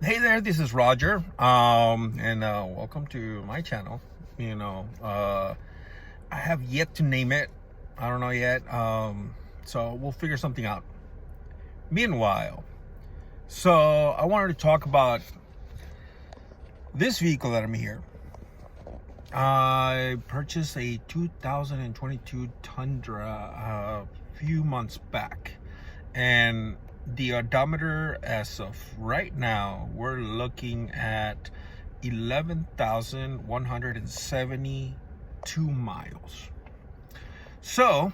Hey there, this is Roger, and welcome to my channel. I have yet to name it. I don't know yet, so we'll figure something out. Meanwhile, so I wanted to talk about this vehicle that I'm here. I purchased a 2022 Tundra a few months back, and the odometer as of right now, we're looking at 11,172 miles. So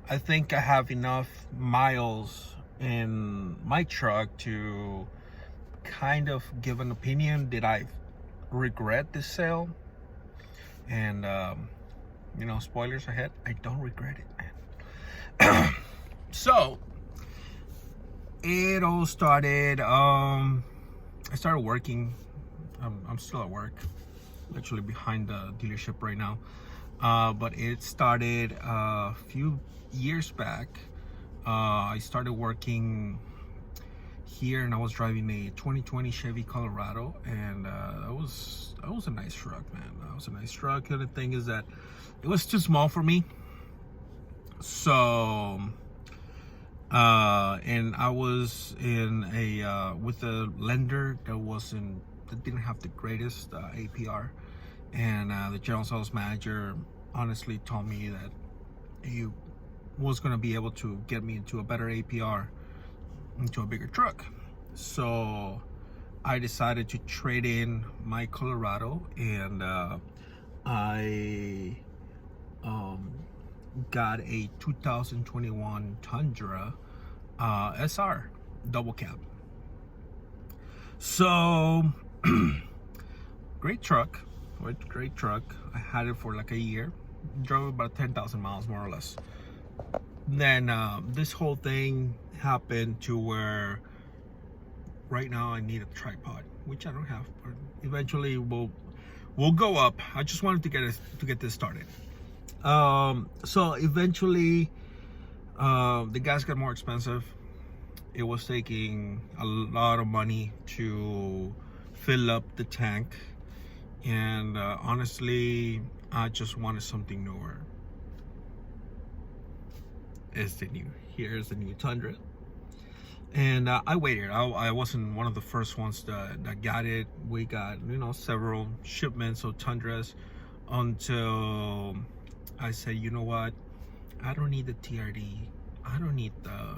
I think I have enough miles in my truck to kind of give an opinion. Did I regret this sale? And spoilers ahead, I don't regret it, man. So it all started, I started working. I'm still at work, actually behind the dealership right now, but it started a few years back. I started working here, and I was driving a 2020 Chevy Colorado, and that was a nice truck, man. That was a nice truck. The thing is that it was too small for me, so and I was in a with a lender that didn't have the greatest APR, and the general sales manager honestly told me that he was going to be able to get me into a better APR, into a bigger truck. So I decided to trade in my Colorado, and I got a 2021 Tundra SR double cab. So great truck. I had it for like a year, drove about 10,000 miles more or less. Then this whole thing happened to where right now I need a tripod, which I don't have, but eventually we'll go up. I just wanted to get this started. So eventually the gas got more expensive. It was taking a lot of money to fill up the tank, and honestly I just wanted something newer. Here's the new Tundra, and I waited. I wasn't one of the first ones that got it. We got several shipments of Tundras until I said, you know what, I don't need the TRD. I don't need the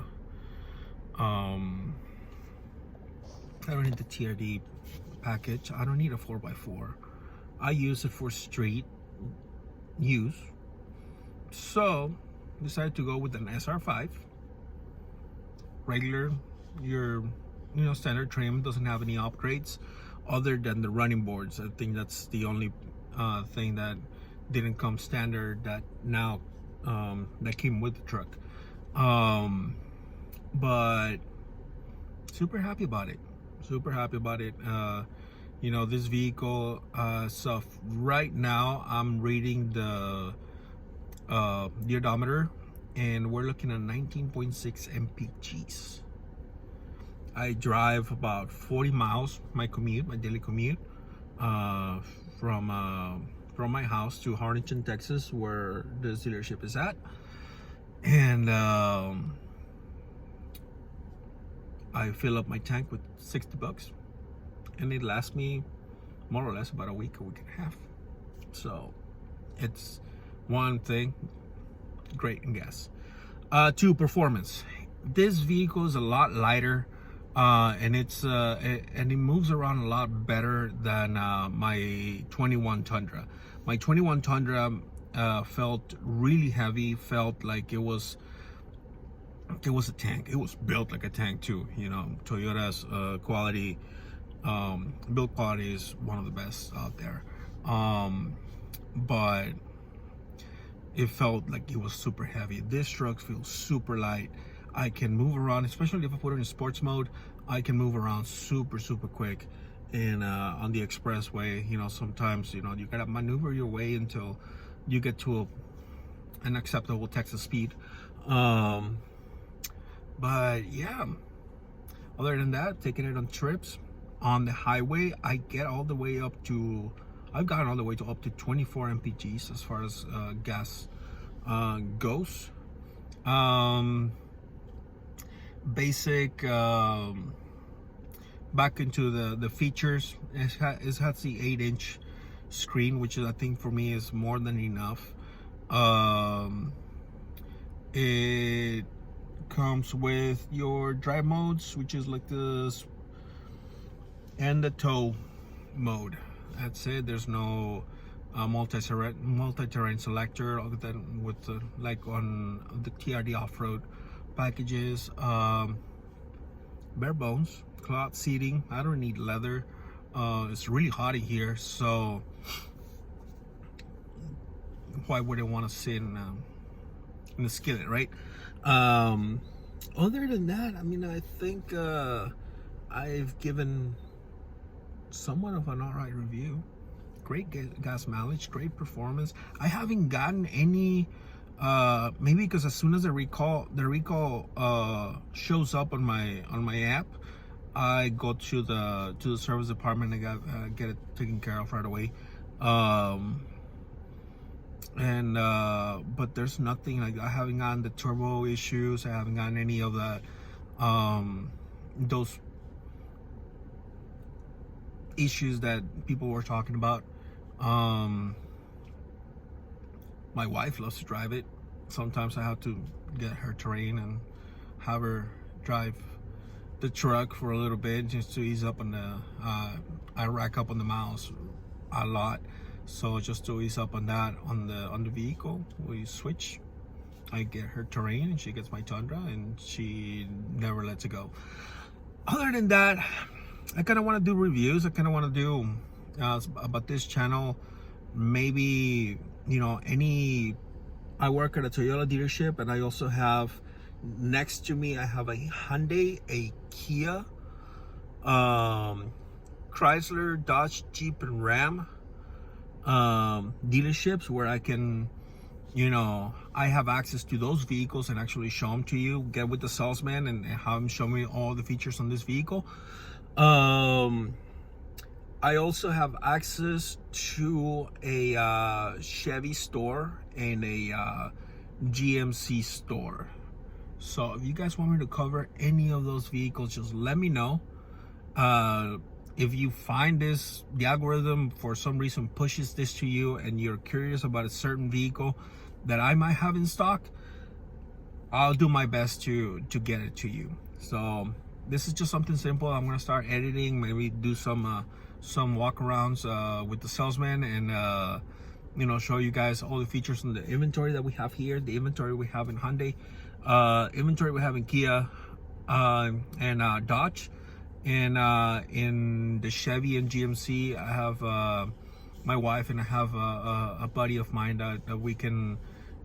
TRD package. I don't need a 4x4. I use it for street use. So decided to go with an SR5. Regular, your standard trim, doesn't have any upgrades other than the running boards. I think that's the only thing that didn't come standard that now that came with the truck. But super happy about it. This vehicle, so right now I'm reading the odometer, and we're looking at 19.6 mpgs. I drive about 40 miles, my daily commute, from my house to Harlingen, Texas, where this dealership is at. And I fill up my tank with $60, and it lasts me more or less about a week and a half. So it's one thing, great in gas. Two, performance. This vehicle is a lot lighter, and it moves around a lot better than my 21 Tundra. My 21 Tundra felt really heavy, felt like it was a tank. It was built like a tank too. Toyota's quality, build quality is one of the best out there. But it felt like it was super heavy. This truck feels super light. I can move around, especially if I put it in sports mode. I can move around super quick. And on the expressway, sometimes you gotta maneuver your way until you get to an acceptable Texas speed. But yeah, Other than that, taking it on trips on the highway, I've gotten all the way up to up to 24 mpgs as far as gas goes. Basic. Back into the features, it has the 8-inch screen, which is, I think for me, is more than enough. It comes with your drive modes, which is like this, and the tow mode. That's it. There's no multi-terrain selector other than with like on the TRD off-road packages. Bare bones, cloth seating. I don't need leather. It's really hot in here, so why would I want to sit in the skillet, right? Other than that, I mean, I think I've given somewhat of an alright review. Great gas mileage, great performance. I haven't gotten any maybe because as soon as the recall shows up on my app, I go to the service department and get it taken care of right away. But there's nothing, like, I haven't gotten the turbo issues. I haven't gotten any of that those issues that people were talking about. My wife loves to drive it. Sometimes I have to get her terrain and have her drive the truck for a little bit just to ease up on the I rack up on the miles a lot, so just to ease up on that on the vehicle, we switch. I get her terrain and she gets my Tundra, and she never lets it go. Other than that, I kind of want to do reviews. I kind of want to do about this channel, maybe, you know, I work at a Toyota dealership, and I also have next to me, I have a Hyundai, a Kia, Chrysler, Dodge, Jeep, and Ram dealerships where I can, you know, I have access to those vehicles and actually show them to you, get with the salesman and have him show me all the features on this vehicle. I also have access to a Chevy store and a GMC store. So if you guys want me to cover any of those vehicles, just let me know. If you find the algorithm for some reason pushes this to you and you're curious about a certain vehicle that I might have in stock, I'll do my best to get it to you. So this is just something simple. I'm gonna start editing, maybe do some walkarounds with the salesman, and you know, show you guys all the features in the inventory that we have here, the inventory we have in Hyundai, inventory we have in Kia, and Dodge, and in the Chevy and GMC, I have my wife and I have a buddy of mine that we can,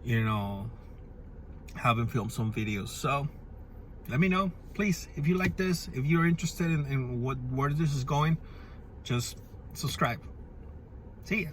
you know, have him film some videos. So let me know, please, if you like this, if you're interested in where this is going, just subscribe. See ya.